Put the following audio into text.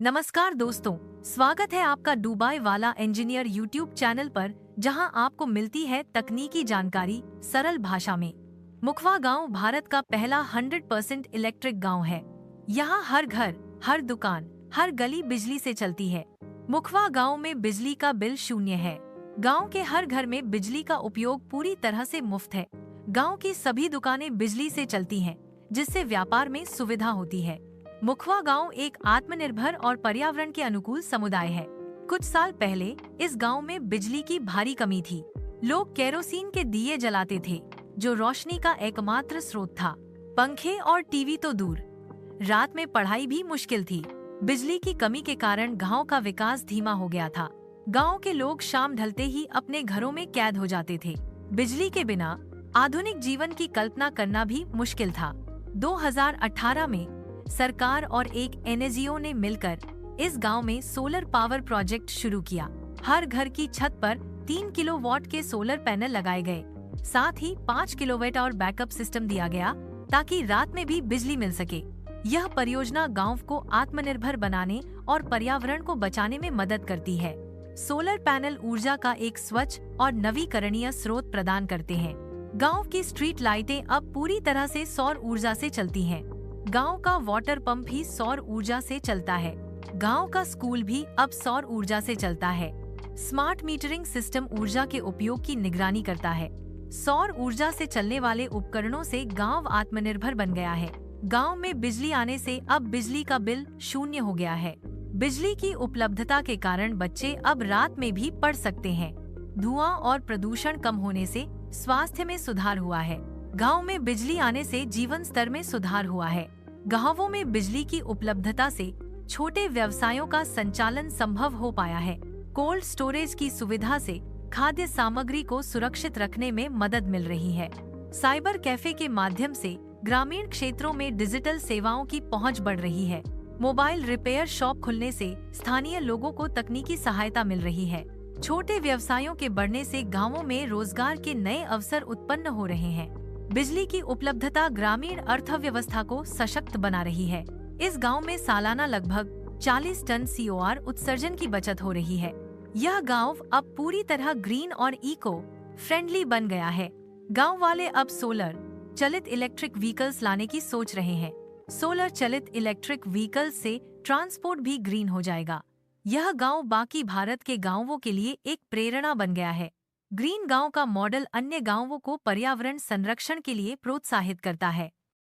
नमस्कार दोस्तों, स्वागत है आपका दुबई वाला इंजीनियर यूट्यूब चैनल पर, जहां आपको मिलती है तकनीकी जानकारी सरल भाषा में। मुखवा गांव भारत का पहला 100% इलेक्ट्रिक गांव है। यहां हर घर, हर दुकान, हर गली बिजली से चलती है। मुखवा गांव में बिजली का बिल शून्य है। गांव के हर घर में बिजली का उपयोग पूरी तरह से मुफ्त है। गांव की सभी दुकानें बिजली से चलती हैं, जिससे व्यापार में सुविधा होती है। मुखवा गांव एक आत्मनिर्भर और पर्यावरण के अनुकूल समुदाय है। कुछ साल पहले इस गांव में बिजली की भारी कमी थी। लोग केरोसिन के दिए जलाते थे, जो रोशनी का एकमात्र स्रोत था। पंखे और टीवी तो दूर, रात में पढ़ाई भी मुश्किल थी। बिजली की कमी के कारण गांव का विकास धीमा हो गया था। गांव के लोग शाम ढलते ही अपने घरों में कैद हो जाते थे। बिजली के बिना आधुनिक जीवन की कल्पना करना भी मुश्किल था। 2018 में सरकार और एक एनजीओ ने मिलकर इस गांव में सोलर पावर प्रोजेक्ट शुरू किया। हर घर की छत पर 3 किलोवाट के सोलर पैनल लगाए गए। साथ ही 5 किलोवाट और बैकअप सिस्टम दिया गया, ताकि रात में भी बिजली मिल सके। यह परियोजना गांव को आत्मनिर्भर बनाने और पर्यावरण को बचाने में मदद करती है। सोलर पैनल ऊर्जा का एक स्वच्छ और नवीकरणीय स्रोत प्रदान करते हैं। गाँव की स्ट्रीट लाइटें अब पूरी तरह से सौर ऊर्जा से चलती हैं। गांव का वाटर पंप भी सौर ऊर्जा से चलता है। गांव का स्कूल भी अब सौर ऊर्जा से चलता है। स्मार्ट मीटरिंग सिस्टम ऊर्जा के उपयोग की निगरानी करता है। सौर ऊर्जा से चलने वाले उपकरणों से गांव आत्मनिर्भर बन गया है। गांव में बिजली आने से अब बिजली का बिल शून्य हो गया है। बिजली की उपलब्धता के कारण बच्चे अब रात में भी पढ़ सकते हैं। धुआं और प्रदूषण कम होने से स्वास्थ्य में सुधार हुआ है। गांव में बिजली आने से जीवन स्तर में सुधार हुआ है। गांवों में बिजली की उपलब्धता से छोटे व्यवसायों का संचालन संभव हो पाया है। कोल्ड स्टोरेज की सुविधा से खाद्य सामग्री को सुरक्षित रखने में मदद मिल रही है। साइबर कैफे के माध्यम से ग्रामीण क्षेत्रों में डिजिटल सेवाओं की पहुंच बढ़ रही है। मोबाइल रिपेयर शॉप खुलने से स्थानीय लोगों को तकनीकी सहायता मिल रही है। छोटे व्यवसायों के बढ़ने से गाँवों में रोजगार के नए अवसर उत्पन्न हो रहे हैं। बिजली की उपलब्धता ग्रामीण अर्थव्यवस्था को सशक्त बना रही है। इस गांव में सालाना लगभग 40 टन सीओआर उत्सर्जन की बचत हो रही है। यह गांव अब पूरी तरह ग्रीन और इको फ्रेंडली बन गया है। गांव वाले अब सोलर चलित इलेक्ट्रिक व्हीकल्स लाने की सोच रहे हैं। सोलर चलित इलेक्ट्रिक व्हीकल्स से ट्रांसपोर्ट भी ग्रीन हो जाएगा। यह गांव बाकी भारत के गांवों के लिए एक प्रेरणा बन गया है। ग्रीन गांव का मॉडल अन्य गांवों को पर्यावरण संरक्षण के लिए प्रोत्साहित करता है।